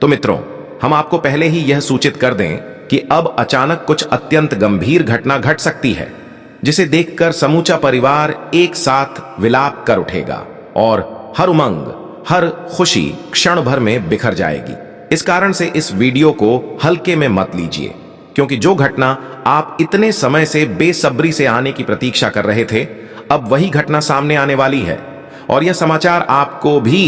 तो मित्रों, हम आपको पहले ही यह सूचित कर दें कि अब अचानक कुछ अत्यंत गंभीर घटना घट सकती है, जिसे देखकर समूचा परिवार एक साथ विलाप कर उठेगा और हर उमंग, हर खुशी क्षण भर में बिखर जाएगी। इस कारण से इस वीडियो को हल्के में मत लीजिए, क्योंकि जो घटना आप इतने समय से बेसब्री से आने की प्रतीक्षा कर रहे थे, अब वही घटना सामने आने वाली है। और यह समाचार आपको भी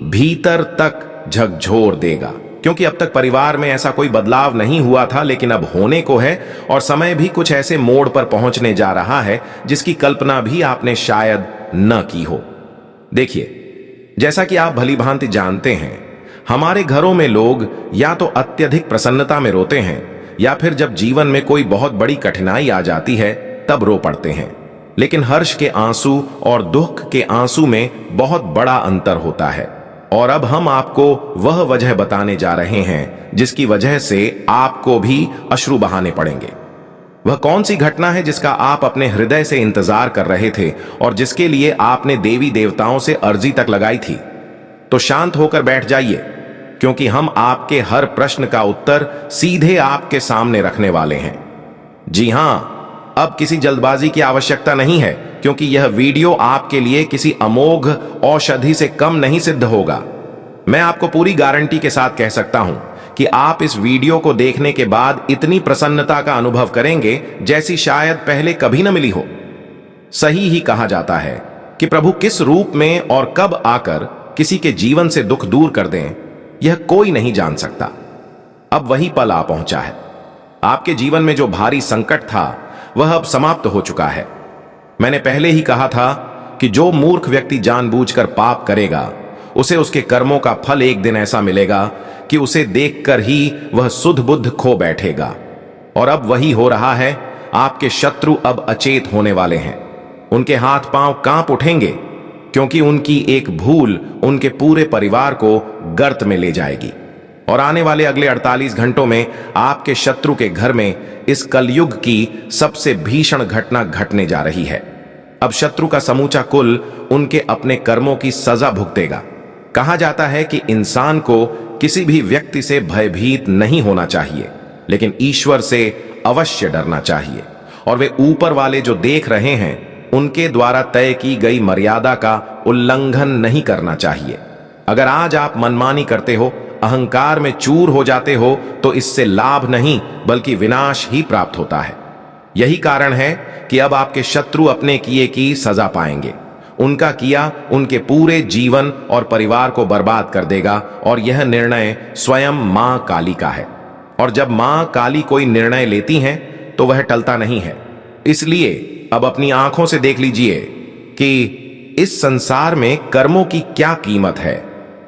भीतर तक झकझोर देगा, क्योंकि अब तक परिवार में ऐसा कोई बदलाव नहीं हुआ था, लेकिन अब होने को है। और समय भी कुछ ऐसे मोड़ पर पहुंचने जा रहा है जिसकी कल्पना भी आपने शायद न की हो। देखिए, जैसा कि आप भली भांति जानते हैं, हमारे घरों में लोग या तो अत्यधिक प्रसन्नता में रोते हैं, या फिर जब जीवन में कोई बहुत बड़ी कठिनाई आ जाती है तब रो पड़ते हैं। लेकिन हर्ष के आंसू और दुख के आंसू में बहुत बड़ा अंतर होता है। और अब हम आपको वह वजह बताने जा रहे हैं जिसकी वजह से आपको भी अश्रु बहाने पड़ेंगे। वह कौन सी घटना है जिसका आप अपने हृदय से इंतजार कर रहे थे और जिसके लिए आपने देवी देवताओं से अर्जी तक लगाई थी? तो शांत होकर बैठ जाइए, क्योंकि हम आपके हर प्रश्न का उत्तर सीधे आपके सामने रखने वाले हैं। जी हां, अब किसी जल्दबाजी की आवश्यकता नहीं है, क्योंकि यह वीडियो आपके लिए किसी अमोघ औषधि से कम नहीं सिद्ध होगा। मैं आपको पूरी गारंटी के साथ कह सकता हूं कि आप इस वीडियो को देखने के बाद इतनी प्रसन्नता का अनुभव करेंगे जैसी शायद पहले कभी न मिली हो। सही ही कहा जाता है कि प्रभु किस रूप में और कब आकर किसी के जीवन से दुख दूर कर दें, यह कोई नहीं जान सकता। अब वही पल आ पहुंचा है। आपके जीवन में जो भारी संकट था वह अब समाप्त हो चुका है। मैंने पहले ही कहा था कि जो मूर्ख व्यक्ति जानबूझकर पाप करेगा, उसे उसके कर्मों का फल एक दिन ऐसा मिलेगा कि उसे देखकर ही वह सुध बुद्ध खो बैठेगा। और अब वही हो रहा है। आपके शत्रु अब अचेत होने वाले हैं। उनके हाथ पांव कांप उठेंगे, क्योंकि उनकी एक भूल उनके पूरे परिवार को गर्त में ले जाएगी। और आने वाले अगले 48 घंटों में आपके शत्रु के घर में इस कलयुग की सबसे भीषण घटना घटने जा रही है। अब शत्रु का समूचा कुल उनके अपने कर्मों की सजा भुगतेगा। कहा जाता है कि इंसान को किसी भी व्यक्ति से भयभीत नहीं होना चाहिए, लेकिन ईश्वर से अवश्य डरना चाहिए। और वे ऊपर वाले जो देख रहे हैं, उनके द्वारा तय की गई मर्यादा का उल्लंघन नहीं करना चाहिए। अगर आज आप मनमानी करते हो, अहंकार में चूर हो जाते हो, तो इससे लाभ नहीं बल्कि विनाश ही प्राप्त होता है। यही कारण है कि अब आपके शत्रु अपने किए की सजा पाएंगे। उनका किया उनके पूरे जीवन और परिवार को बर्बाद कर देगा। और यह निर्णय स्वयं मां काली का है। और जब मां काली कोई निर्णय लेती हैं तो वह टलता नहीं है। इसलिए अब अपनी आंखों से देख लीजिए कि इस संसार में कर्मों की क्या कीमत है।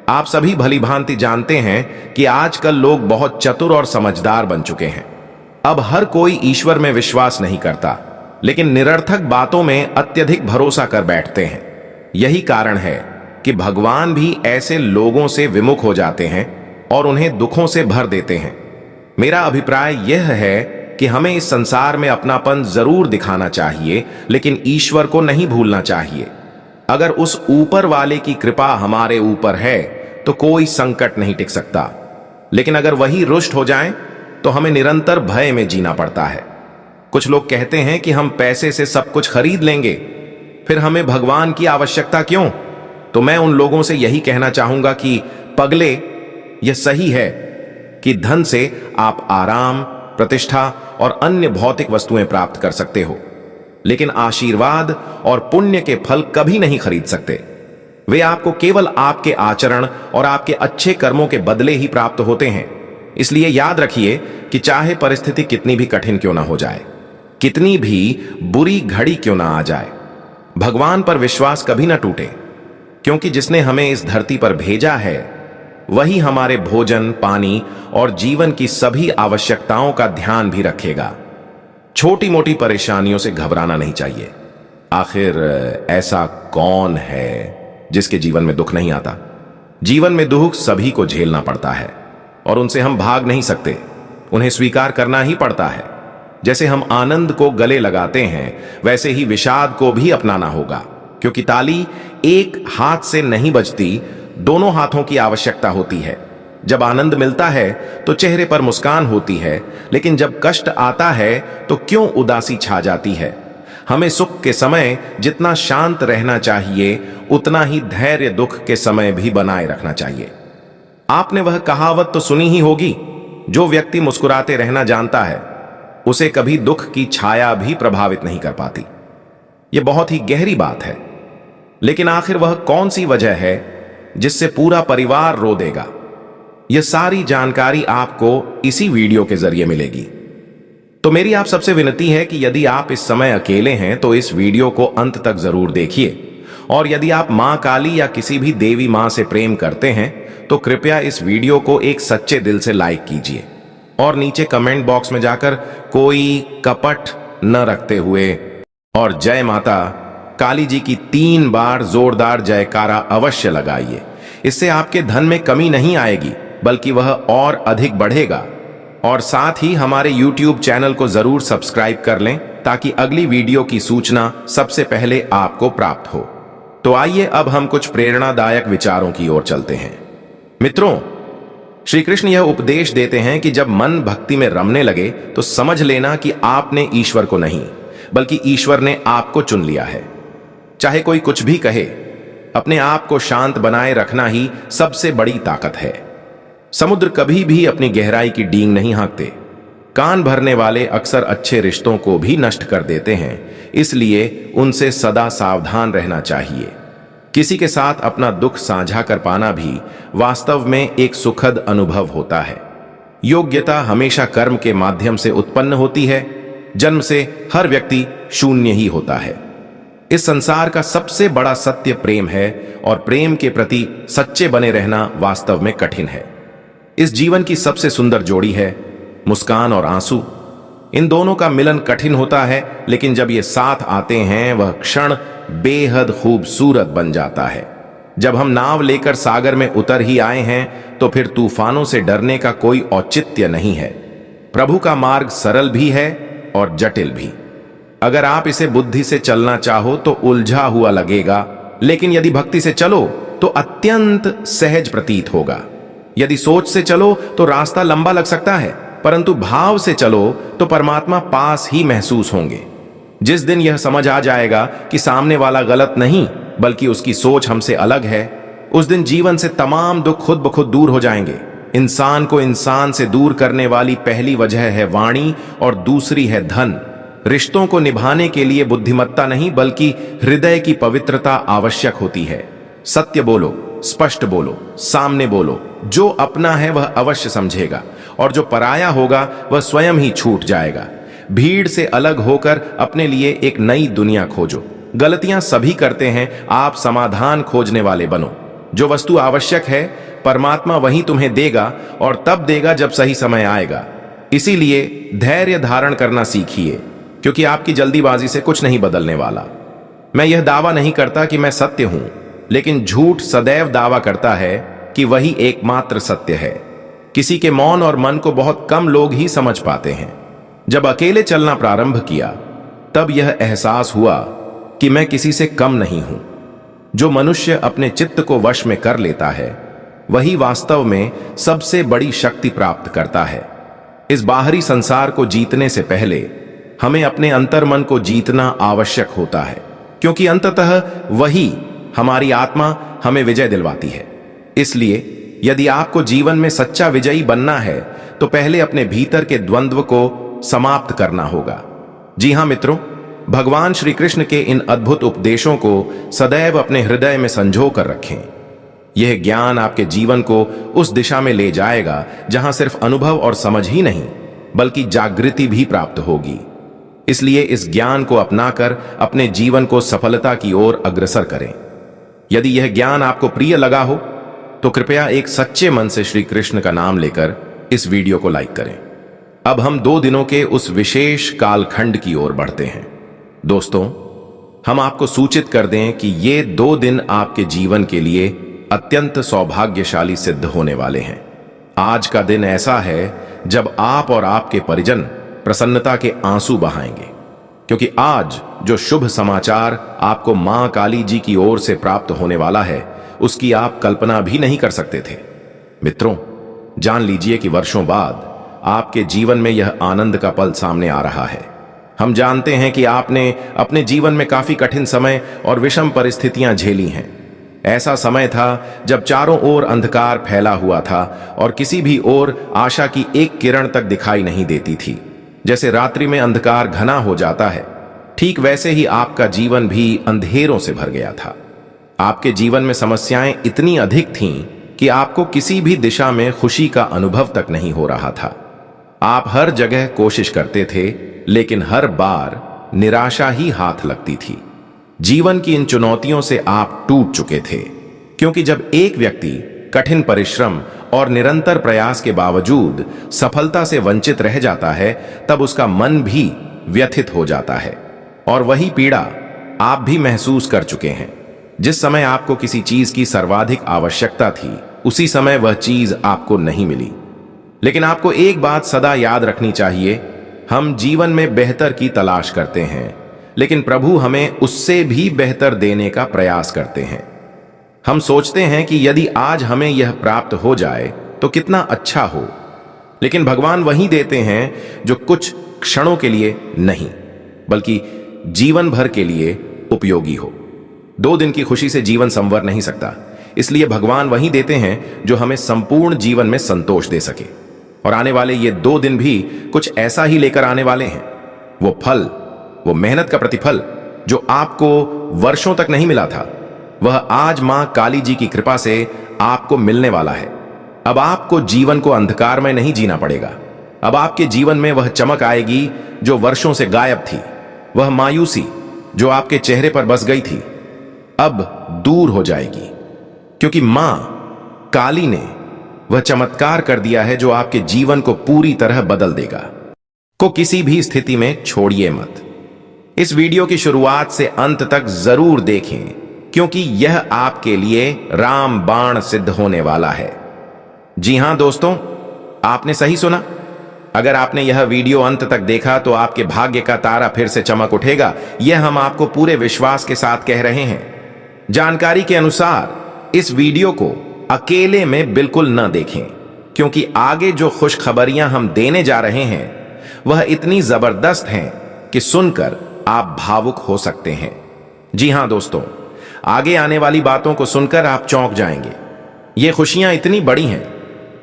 आप सभी भली भांति जानते हैं कि आजकल लोग बहुत चतुर और समझदार बन चुके हैं। अब हर कोई ईश्वर में विश्वास नहीं करता, लेकिन निरर्थक बातों में अत्यधिक भरोसा कर बैठते हैं। यही कारण है कि भगवान भी ऐसे लोगों से विमुख हो जाते हैं और उन्हें दुखों से भर देते हैं। मेरा अभिप्राय यह है कि हमें इस संसार में अपनापन जरूर दिखाना चाहिए, लेकिन ईश्वर को नहीं भूलना चाहिए। अगर उस ऊपर वाले की कृपा हमारे ऊपर है तो कोई संकट नहीं टिक सकता, लेकिन अगर वही रुष्ट हो जाए तो हमें निरंतर भय में जीना पड़ता है। कुछ लोग कहते हैं कि हम पैसे से सब कुछ खरीद लेंगे, फिर हमें भगवान की आवश्यकता क्यों? तो मैं उन लोगों से यही कहना चाहूंगा कि पगले, यह सही है कि धन से आप आराम, प्रतिष्ठा और अन्य भौतिक वस्तुएं प्राप्त कर सकते हो, लेकिन आशीर्वाद और पुण्य के फल कभी नहीं खरीद सकते। वे आपको केवल आपके आचरण और आपके अच्छे कर्मों के बदले ही प्राप्त होते हैं। इसलिए याद रखिए कि चाहे परिस्थिति कितनी भी कठिन क्यों ना हो जाए, कितनी भी बुरी घड़ी क्यों ना आ जाए, भगवान पर विश्वास कभी ना टूटे, क्योंकि जिसने हमें इस धरती पर भेजा है वही हमारे भोजन, पानी और जीवन की सभी आवश्यकताओं का ध्यान भी रखेगा। छोटी मोटी परेशानियों से घबराना नहीं चाहिए। आखिर ऐसा कौन है जिसके जीवन में दुख नहीं आता? जीवन में दुख सभी को झेलना पड़ता है और उनसे हम भाग नहीं सकते, उन्हें स्वीकार करना ही पड़ता है। जैसे हम आनंद को गले लगाते हैं, वैसे ही विषाद को भी अपनाना होगा, क्योंकि ताली एक हाथ से नहीं बजती, दोनों हाथों की आवश्यकता होती है। जब आनंद मिलता है तो चेहरे पर मुस्कान होती है, लेकिन जब कष्ट आता है तो क्यों उदासी छा जाती है। हमें सुख के समय जितना शांत रहना चाहिए, उतना ही धैर्य दुख के समय भी बनाए रखना चाहिए। आपने वह कहावत तो सुनी ही होगी, जो व्यक्ति मुस्कुराते रहना जानता है उसे कभी दुख की छाया भी प्रभावित नहीं कर पाती। यह बहुत ही गहरी बात है, लेकिन आखिर वह कौन सी वजह है जिससे पूरा परिवार रो देगा? यह सारी जानकारी आपको इसी वीडियो के जरिए मिलेगी। तो मेरी आप सबसे विनती है कि यदि आप इस समय अकेले हैं तो इस वीडियो को अंत तक जरूर देखिए, और यदि आप मां काली या किसी भी देवी मां से प्रेम करते हैं तो कृपया इस वीडियो को एक सच्चे दिल से लाइक कीजिए और नीचे कमेंट बॉक्स में जाकर कोई कपट न रखते हुए और जय माता काली जी की 3 बार जोरदार जयकारा अवश्य लगाइए। इससे आपके धन में कमी नहीं आएगी, बल्कि वह और अधिक बढ़ेगा। और साथ ही हमारे YouTube चैनल को जरूर सब्सक्राइब कर लें ताकि अगली वीडियो की सूचना सबसे पहले आपको प्राप्त हो। तो आइए अब हम कुछ प्रेरणादायक विचारों की ओर चलते हैं। मित्रों, श्री कृष्ण यह उपदेश देते हैं कि जब मन भक्ति में रमने लगे तो समझ लेना कि आपने ईश्वर को नहीं, बल्कि ईश्वर ने आपको चुन लिया है। चाहे कोई कुछ भी कहे, अपने आप को शांत बनाए रखना ही सबसे बड़ी ताकत है। समुद्र कभी भी अपनी गहराई की डींग नहीं हाँकते। कान भरने वाले अक्सर अच्छे रिश्तों को भी नष्ट कर देते हैं, इसलिए उनसे सदा सावधान रहना चाहिए। किसी के साथ अपना दुख साझा कर पाना भी वास्तव में एक सुखद अनुभव होता है। योग्यता हमेशा कर्म के माध्यम से उत्पन्न होती है। जन्म से हर व्यक्ति शून्य ही होता है। इस संसार का सबसे बड़ा सत्य प्रेम है, और प्रेम के प्रति सच्चे बने रहना वास्तव में कठिन है। इस जीवन की सबसे सुंदर जोड़ी है मुस्कान और आंसू। इन दोनों का मिलन कठिन होता है, लेकिन जब ये साथ आते हैं वह क्षण बेहद खूबसूरत बन जाता है। जब हम नाव लेकर सागर में उतर ही आए हैं तो फिर तूफानों से डरने का कोई औचित्य नहीं है। प्रभु का मार्ग सरल भी है और जटिल भी। अगर आप इसे बुद्धि से चलना चाहो तो उलझा हुआ लगेगा, लेकिन यदि भक्ति से चलो तो अत्यंत सहज प्रतीत होगा। यदि सोच से चलो तो रास्ता लंबा लग सकता है, परंतु भाव से चलो तो परमात्मा पास ही महसूस होंगे। जिस दिन यह समझ आ जाएगा कि सामने वाला गलत नहीं, बल्कि उसकी सोच हमसे अलग है, उस दिन जीवन से तमाम दुख खुद ब खुद दूर हो जाएंगे। इंसान को इंसान से दूर करने वाली पहली वजह है वाणी और दूसरी है धन। रिश्तों को निभाने के लिए बुद्धिमत्ता नहीं, बल्कि हृदय की पवित्रता आवश्यक होती है। सत्य बोलो, स्पष्ट बोलो, सामने बोलो। जो अपना है वह अवश्य समझेगा, और जो पराया होगा वह स्वयं ही छूट जाएगा। भीड़ से अलग होकर अपने लिए एक नई दुनिया खोजो। गलतियां सभी करते हैं, आप समाधान खोजने वाले बनो। जो वस्तु आवश्यक है परमात्मा वही तुम्हें देगा, और तब देगा जब सही समय आएगा। इसीलिए धैर्य धारण करना सीखिए, क्योंकि आपकी जल्दीबाजी से कुछ नहीं बदलने वाला। मैं यह दावा नहीं करता कि मैं सत्य हूं, लेकिन झूठ सदैव दावा करता है कि वही एकमात्र सत्य है। किसी के मौन और मन को बहुत कम लोग ही समझ पाते हैं। जब अकेले चलना प्रारंभ किया तब यह एहसास हुआ कि मैं किसी से कम नहीं हूं। जो मनुष्य अपने चित्त को वश में कर लेता है वही वास्तव में सबसे बड़ी शक्ति प्राप्त करता है। इस बाहरी संसार को जीतने से पहले हमें अपने अंतर्मन को जीतना आवश्यक होता है, क्योंकि अंततः वही हमारी आत्मा हमें विजय दिलवाती है। इसलिए यदि आपको जीवन में सच्चा विजयी बनना है तो पहले अपने भीतर के द्वंद्व को समाप्त करना होगा। जी हां मित्रों, भगवान श्री कृष्ण के इन अद्भुत उपदेशों को सदैव अपने हृदय में संजो कर रखें। यह ज्ञान आपके जीवन को उस दिशा में ले जाएगा जहां सिर्फ अनुभव और समझ ही नहीं, बल्कि जागृति भी प्राप्त होगी। इसलिए इस ज्ञान को अपनाकर अपने जीवन को सफलता की ओर अग्रसर करें। यदि यह ज्ञान आपको प्रिय लगा हो तो कृपया एक सच्चे मन से श्री कृष्ण का नाम लेकर इस वीडियो को लाइक करें। अब हम 2 दिनों के उस विशेष कालखंड की ओर बढ़ते हैं। दोस्तों, हम आपको सूचित कर दें कि ये 2 दिन आपके जीवन के लिए अत्यंत सौभाग्यशाली सिद्ध होने वाले हैं। आज का दिन ऐसा है जब आप और आपके परिजन प्रसन्नता के आंसू बहाएंगे, क्योंकि आज जो शुभ समाचार आपको मां काली जी की ओर से प्राप्त होने वाला है उसकी आप कल्पना भी नहीं कर सकते थे। मित्रों, जान लीजिए कि वर्षों बाद आपके जीवन में यह आनंद का पल सामने आ रहा है। हम जानते हैं कि आपने अपने जीवन में काफी कठिन समय और विषम परिस्थितियां झेली हैं। ऐसा समय था जब चारों ओर अंधकार फैला हुआ था और किसी भी ओर आशा की एक किरण तक दिखाई नहीं देती थी। जैसे रात्रि में अंधकार घना हो जाता है, ठीक वैसे ही आपका जीवन भी अंधेरों से भर गया था। आपके जीवन में समस्याएं इतनी अधिक थीं कि आपको किसी भी दिशा में खुशी का अनुभव तक नहीं हो रहा था। आप हर जगह कोशिश करते थे, लेकिन हर बार निराशा ही हाथ लगती थी। जीवन की इन चुनौतियों से आप टूट चुके थे, क्योंकि जब एक व्यक्ति कठिन परिश्रम और निरंतर प्रयास के बावजूद सफलता से वंचित रह जाता है, तब उसका मन भी व्यथित हो जाता है। और वही पीड़ा आप भी महसूस कर चुके हैं। जिस समय आपको किसी चीज की सर्वाधिक आवश्यकता थी, उसी समय वह चीज आपको नहीं मिली। लेकिन आपको एक बात सदा याद रखनी चाहिए, हम जीवन में बेहतर की तलाश करते हैं, लेकिन प्रभु हमें उससे भी बेहतर देने का प्रयास करते हैं। हम सोचते हैं कि यदि आज हमें यह प्राप्त हो जाए तो कितना अच्छा हो, लेकिन भगवान वही देते हैं जो कुछ क्षणों के लिए नहीं, बल्कि जीवन भर के लिए उपयोगी हो। 2 दिन की खुशी से जीवन संवर नहीं सकता, इसलिए भगवान वही देते हैं जो हमें संपूर्ण जीवन में संतोष दे सके। और आने वाले ये 2 दिन भी कुछ ऐसा ही लेकर आने वाले हैं। वो फल, वो मेहनत का प्रतिफल जो आपको वर्षों तक नहीं मिला था, वह आज मां काली जी की कृपा से आपको मिलने वाला है। अब आपको जीवन को अंधकार में नहीं जीना पड़ेगा। अब आपके जीवन में वह चमक आएगी जो वर्षों से गायब थी। वह मायूसी जो आपके चेहरे पर बस गई थी, अब दूर हो जाएगी, क्योंकि मां काली ने वह चमत्कार कर दिया है जो आपके जीवन को पूरी तरह बदल देगा। को किसी भी स्थिति में छोड़िए मत। इस वीडियो की शुरुआत से अंत तक जरूर देखें, क्योंकि यह आपके लिए रामबाण सिद्ध होने वाला है। जी हां दोस्तों, आपने सही सुना। अगर आपने यह वीडियो अंत तक देखा तो आपके भाग्य का तारा फिर से चमक उठेगा। यह हम आपको पूरे विश्वास के साथ कह रहे हैं। जानकारी के अनुसार इस वीडियो को अकेले में बिल्कुल न देखें, क्योंकि आगे जो खुशखबरियां हम देने जा रहे हैं वह इतनी जबरदस्त हैं कि सुनकर आप भावुक हो सकते हैं। जी हां दोस्तों, आगे आने वाली बातों को सुनकर आप चौंक जाएंगे। ये खुशियां इतनी बड़ी हैं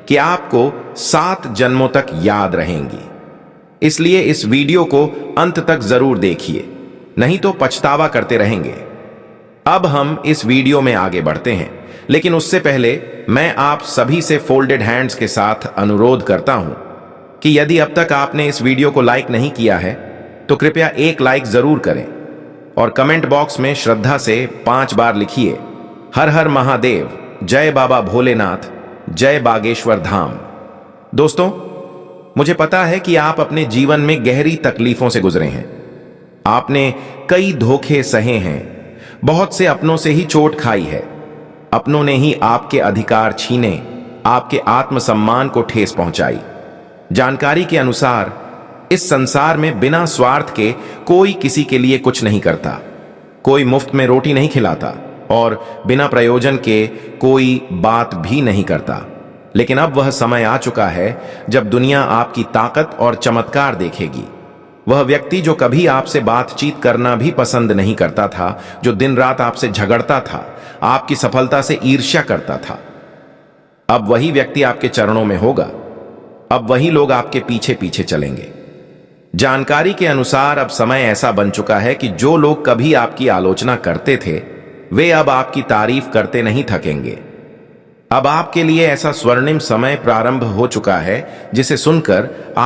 कि आपको 7 जन्मों तक याद रहेंगी। इसलिए इस वीडियो को अंत तक जरूर देखिए, नहीं तो पछतावा करते रहेंगे। अब हम इस वीडियो में आगे बढ़ते हैं, लेकिन उससे पहले मैं आप सभी से फोल्डेड हैंड्स के साथ अनुरोध करता हूं कि यदि अब तक आपने इस वीडियो को लाइक नहीं किया है तो कृपया एक लाइक जरूर करें और कमेंट बॉक्स में श्रद्धा से 5 बार लिखिए, हर हर महादेव, जय बाबा भोलेनाथ, जय बागेश्वर धाम। दोस्तों, मुझे पता है कि आप अपने जीवन में गहरी तकलीफों से गुजरे हैं। आपने कई धोखे सहे हैं, बहुत से अपनों से ही चोट खाई है। अपनों ने ही आपके अधिकार छीने, आपके आत्मसम्मान को ठेस पहुंचाई। जानकारी के अनुसार इस संसार में बिना स्वार्थ के कोई किसी के लिए कुछ नहीं करता, कोई मुफ्त में रोटी नहीं खिलाता और बिना प्रयोजन के कोई बात भी नहीं करता। लेकिन अब वह समय आ चुका है जब दुनिया आपकी ताकत और चमत्कार देखेगी। वह व्यक्ति जो कभी आपसे बातचीत करना भी पसंद नहीं करता था, जो दिन रात आपसे झगड़ता था, आपकी सफलता से ईर्ष्या करता था, अब वही व्यक्ति आपके चरणों में होगा। अब वही लोग आपके पीछे पीछे चलेंगे। जानकारी के अनुसार अब समय ऐसा बन चुका है कि जो लोग कभी आपकी आलोचना करते थे, वे अब आपकी तारीफ करते नहीं थकेंगे। अब आपके लिए ऐसा स्वर्णिम समय प्रारंभ हो चुका है जिसे सुनकर आप